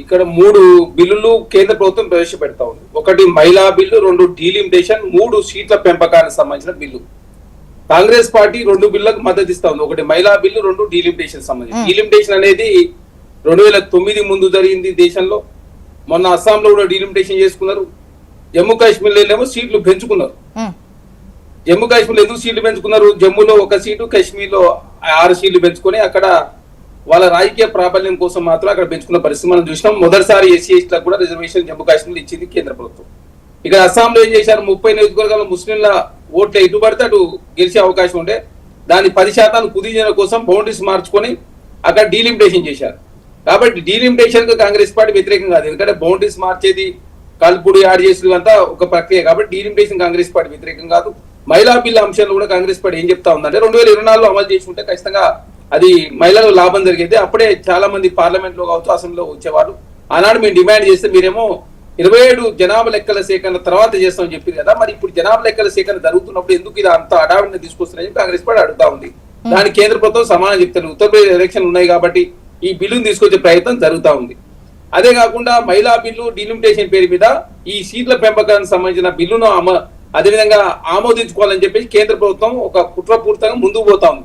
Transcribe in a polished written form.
ఇక్కడ 3 బిల్లులు కేంద్ర ప్రభుత్వం ప్రవేశపెడతా ఉంది. ఒకటి మహిళా బిల్లు, 2 డీలిమిటేషన్, 3 సీట్ల పెంపకానికి సంబంధించిన బిల్లు. కాంగ్రెస్ పార్టీ 2 బిల్లులకు మద్దతు ఇస్తా ఉంది. ఒకటి మహిళా బిల్లు, 2 డీలిమిటేషన్ సంబంధించి. డీలిమిటేషన్ అనేది 2009 ముందు జరిగింది దేశంలో. మొన్న అస్సాంలో కూడా డీలిమిటేషన్ చేసుకున్నారు. జమ్మూ కాశ్మీర్లో సీట్లు పెంచుకున్నారు. జమ్మూ కాశ్మీర్ ఎందుకు సీట్లు పెంచుకున్నారు? జమ్మూలో 1 సీటు, కాశ్మీర్లో 6 సీట్లు పెంచుకొని అక్కడ వాళ్ళ రాజకీయ ప్రాబల్యం కోసం మాత్రం అక్కడ పెంచుకున్న పరిస్థితి మనం చూసినాం. మొదటిసారి ఎస్సీ ఎస్టీలకు కూడా రిజర్వేషన్ జమ్మూ కాశ్మీర్ ఇచ్చింది కేంద్ర ప్రభుత్వం. ఇక్కడ అస్సాంలో ఏం చేశారు? 30 నియోజకవర్గాల్లో ముస్లింల ఓట్లు ఎటు పడితే అటు గెలిచే అవకాశం ఉంటే దాన్ని 10% కుదించడం కోసం బౌండరీస్ మార్చుకొని అక్కడ డీలిమిటేషన్ చేశారు. కాబట్టి డీలిమిటేషన్ కు కాంగ్రెస్ పార్టీ వ్యతిరేకం కాదు. ఎందుకంటే బౌండరీస్ మార్చేది, కలుపుడు యాడ్ చేసేది అంతా ఒక ప్రక్రియ. కాబట్టి డీలిమిటేషన్ కాంగ్రెస్ పార్టీ వ్యతిరేకం కాదు. మహిళా బిల్లు అంశాలు కూడా కాంగ్రెస్ పార్టీ ఏం చెప్తా ఉందంటే 2024లో అమలు చేసి ఉంటే ఖచ్చితంగా అది మహిళలకు లాభం జరిగేది. అప్పుడే చాలా మంది పార్లమెంట్ లో కావచ్చు, అసెంబ్లీలో వచ్చేవారు. ఆనాడు మేము డిమాండ్ చేస్తే మీరేమో 27 జనాభా లెక్కల సేకరణ తర్వాత చేస్తామని చెప్పింది కదా. మరి ఇప్పుడు జనాభా లెక్కల సేకరణ జరుగుతున్నప్పుడు ఎందుకు ఇది అంత అడావిడిని తీసుకొస్తున్నాయని కాంగ్రెస్ పార్టీ అడుగుతా ఉంది. దానికి కేంద్ర ప్రభుత్వం సమానం చెప్తారు. ఉత్తరప్రదేశ్ ఎలక్షన్ ఉన్నాయి కాబట్టి ఈ బిల్లును తీసుకొచ్చే ప్రయత్నం జరుగుతా ఉంది. అదే కాకుండా మహిళా బిల్లు, డీలిమిటేషన్ పేరు మీద ఈ సీట్ల పెంపకానికి సంబంధించిన బిల్లును అదేవిధంగా ఆమోదించుకోవాలని చెప్పేసి కేంద్ర ప్రభుత్వం ఒక కుట్రపూరితంగా ముందుకు పోతా ఉంది.